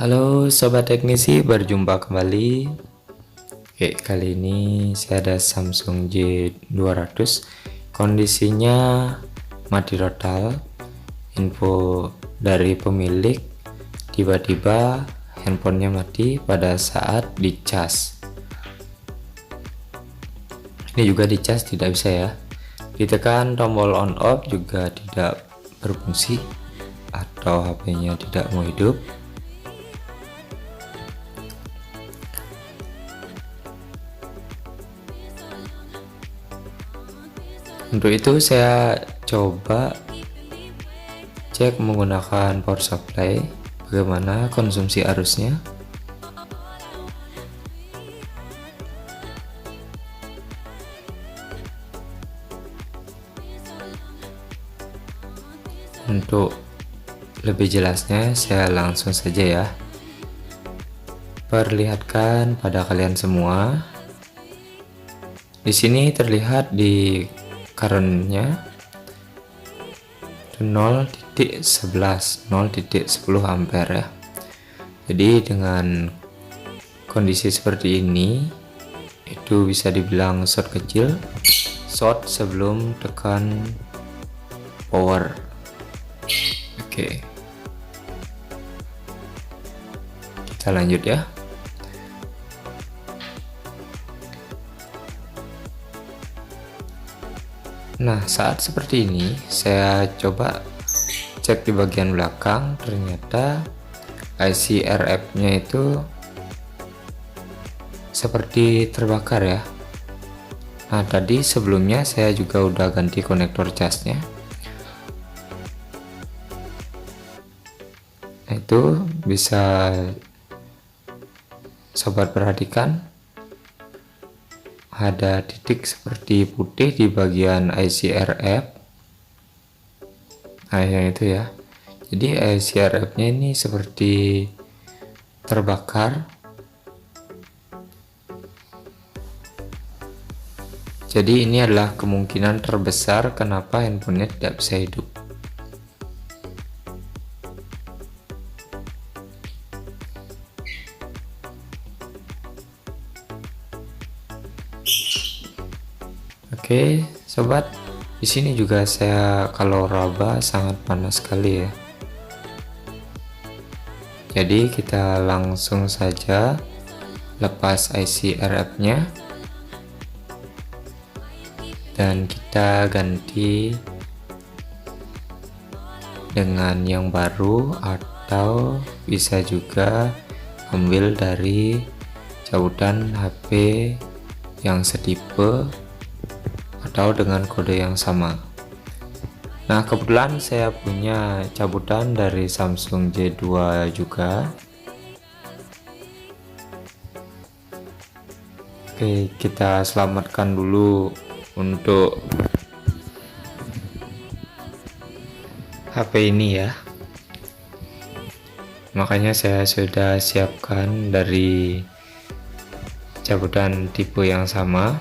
Halo Sobat Teknisi, berjumpa kembali. Oke, kali ini saya ada Samsung J200. Kondisinya mati total. Info dari pemilik, tiba-tiba handphonenya mati pada saat dicas. Ini juga dicas tidak bisa ya. Ditekan tombol on off juga tidak berfungsi atau HP-nya tidak mau hidup. Untuk itu saya coba cek menggunakan power supply bagaimana konsumsi arusnya. Untuk lebih jelasnya saya langsung saja ya perlihatkan pada kalian semua. Di sini terlihat di currentnya 0.11 ampere ya. Jadi dengan kondisi seperti ini itu bisa dibilang short kecil, short sebelum tekan power. Oke, kita lanjut ya. Nah, saat seperti ini saya coba cek di bagian belakang, ternyata IC RF-nya itu seperti terbakar ya. Nah, tadi sebelumnya saya juga udah ganti konektor casnya. Nah, itu bisa sobat perhatikan. Ada titik seperti putih di bagian IC RF. Nah, yang itu ya. Jadi IC RF-nya ini seperti terbakar. Jadi ini adalah kemungkinan terbesar kenapa handphonenya tidak bisa hidup. Oke, sobat, di sini juga saya kalau raba sangat panas sekali ya. Jadi kita langsung saja lepas IC RF-nya dan kita ganti dengan yang baru, atau bisa juga ambil dari cabutan HP yang setipe atau dengan kode yang sama. Nah, kebetulan saya punya cabutan dari Samsung J2 juga. Oke, kita selamatkan dulu untuk HP ini ya. Makanya saya sudah siapkan dari cabutan tipe yang sama.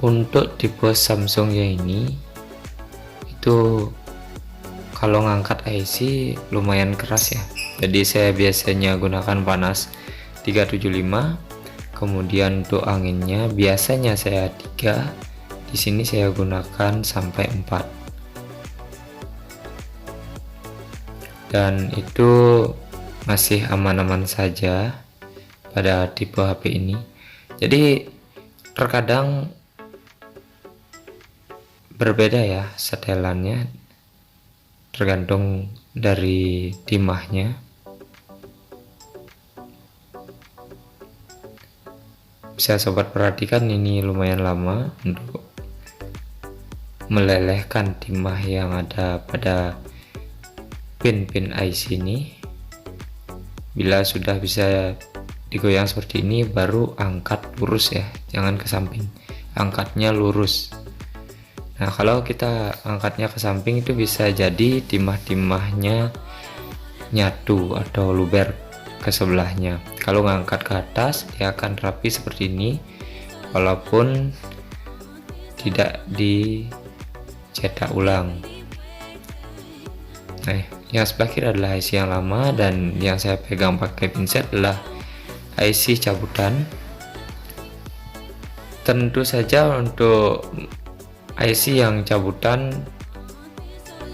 Untuk tipe Samsung yang ini itu kalau ngangkat IC lumayan keras ya. Jadi saya biasanya gunakan panas 375. Kemudian untuk anginnya biasanya saya 3. Di sini saya gunakan sampai 4. Dan itu masih aman-aman saja pada tipe HP ini. Jadi terkadang berbeda ya setelannya, tergantung dari timahnya. Bisa sobat perhatikan ini lumayan lama untuk melelehkan timah yang ada pada pin-pin IC ini. Bila sudah bisa digoyang seperti ini, baru angkat lurus ya, jangan ke samping, angkatnya lurus. Nah, kalau kita angkatnya ke samping itu bisa jadi timah-timahnya nyatu atau luber ke sebelahnya. Kalau ngangkat ke atas dia akan rapi seperti ini, walaupun tidak dicetak ulang. Nah, yang sebelah kiri adalah IC yang lama, dan yang saya pegang pakai pinset adalah IC cabutan. Tentu saja untuk IC yang cabutan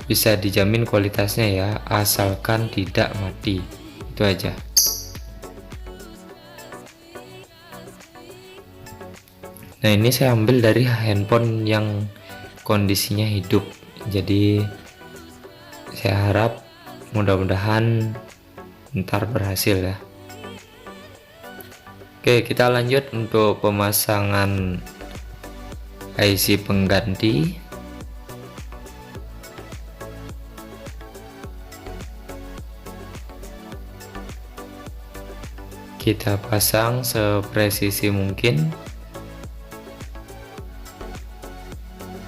bisa dijamin kualitasnya ya, asalkan tidak mati. Itu aja. Nah, ini saya ambil dari handphone yang kondisinya hidup, jadi saya harap mudah-mudahan ntar berhasil ya. Oke, kita lanjut untuk pemasangan IC pengganti. Kita pasang sepresisi mungkin,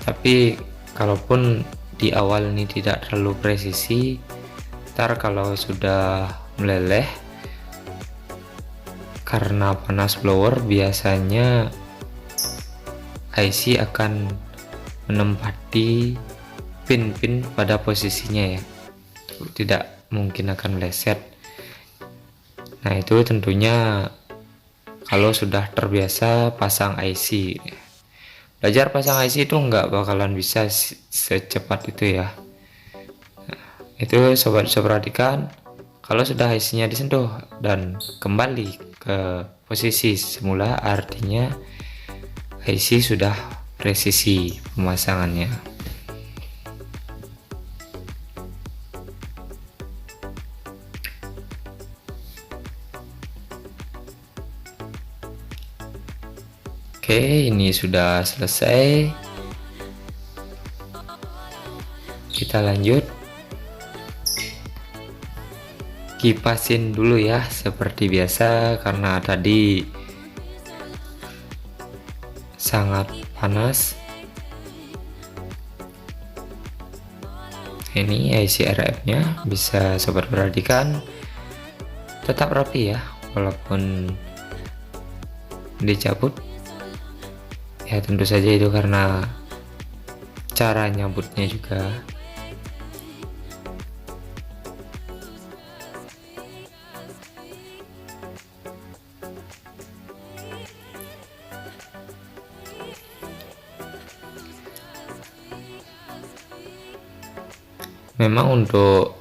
tapi kalaupun di awal ini tidak terlalu presisi, ntar kalau sudah meleleh karena panas blower, biasanya IC akan menempati pin-pin pada posisinya ya, tidak mungkin akan meleset. Nah, itu tentunya kalau sudah terbiasa pasang IC. Belajar pasang IC itu nggak bakalan bisa secepat itu ya. Nah, itu sobat bisa perhatikan, kalau sudah IC-nya disentuh dan kembali ke posisi semula, artinya IC sudah presisi pemasangannya. Oke, ini sudah selesai. Kita lanjut. Kipasin dulu ya seperti biasa, karena tadi sangat panas. Ini IC RF-nya, bisa sobat perhatikan, tetap rapi ya walaupun dicabut. Ya tentu saja itu karena cara nyabutnya juga. Memang untuk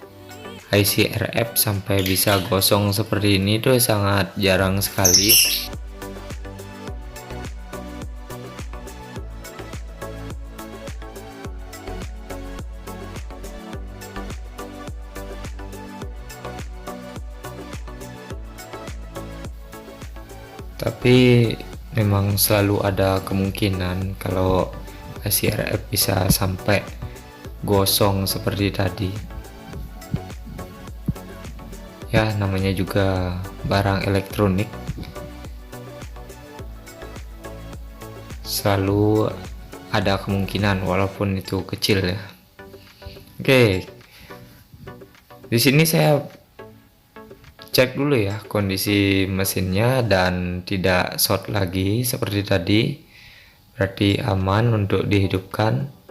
IC RF sampai bisa gosong seperti ini tuh sangat jarang sekali. Tapi memang selalu ada kemungkinan kalau IC RF bisa sampai gosong seperti tadi ya, namanya juga barang elektronik, selalu ada kemungkinan walaupun itu kecil ya. Oke, di sini saya cek dulu ya kondisi mesinnya dan tidak short lagi seperti tadi, berarti aman untuk dihidupkan.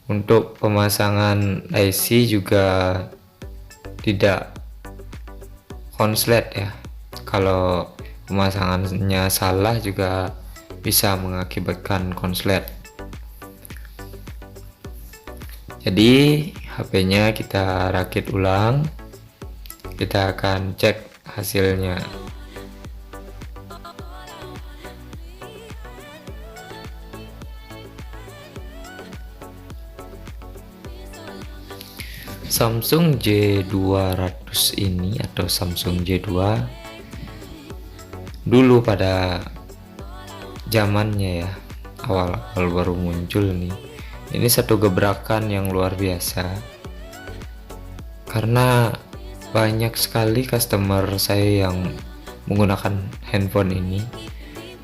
Untuk pemasangan IC juga tidak konslet ya, kalau pemasangannya salah juga bisa mengakibatkan konslet. Jadi HP-nya kita rakit ulang, kita akan cek hasilnya. Samsung J200 ini atau Samsung J2 dulu pada zamannya ya, awal-awal baru muncul nih, ini satu gebrakan yang luar biasa, karena banyak sekali customer saya yang menggunakan handphone ini,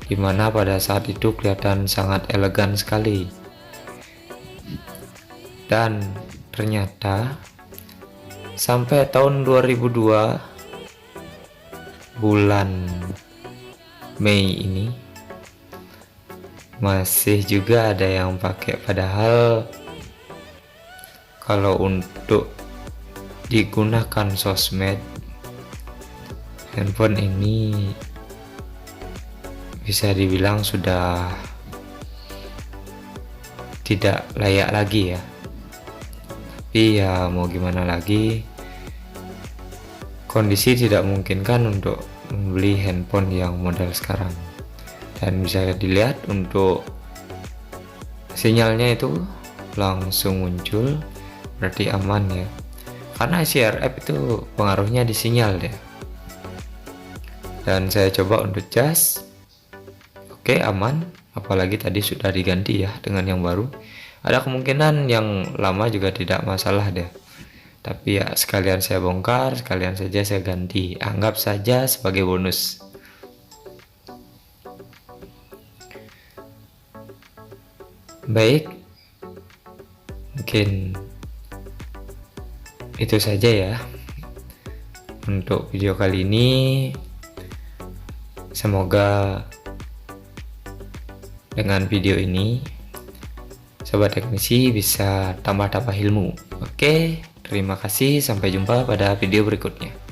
dimana pada saat itu kelihatan sangat elegan sekali, dan ternyata sampai tahun 2002 bulan Mei ini Masih juga ada yang pakai, padahal kalau untuk digunakan sosmed, handphone ini bisa dibilang sudah tidak layak lagi ya. Tapi ya mau gimana lagi, kondisi tidak memungkinkan untuk membeli handphone yang model sekarang. Dan bisa dilihat untuk sinyalnya itu langsung muncul, berarti aman ya, karena CRF itu pengaruhnya di sinyal ya. Dan saya coba untuk cas, oke, aman, apalagi tadi sudah diganti ya dengan yang baru. Ada kemungkinan yang lama juga tidak masalah deh, tapi ya sekalian saya bongkar, sekalian saja saya ganti, anggap saja sebagai bonus. Baik, mungkin itu saja ya untuk video kali ini. Semoga dengan video ini sobat teknisi bisa tambah-tambah ilmu. Oke, terima kasih, sampai jumpa pada video berikutnya.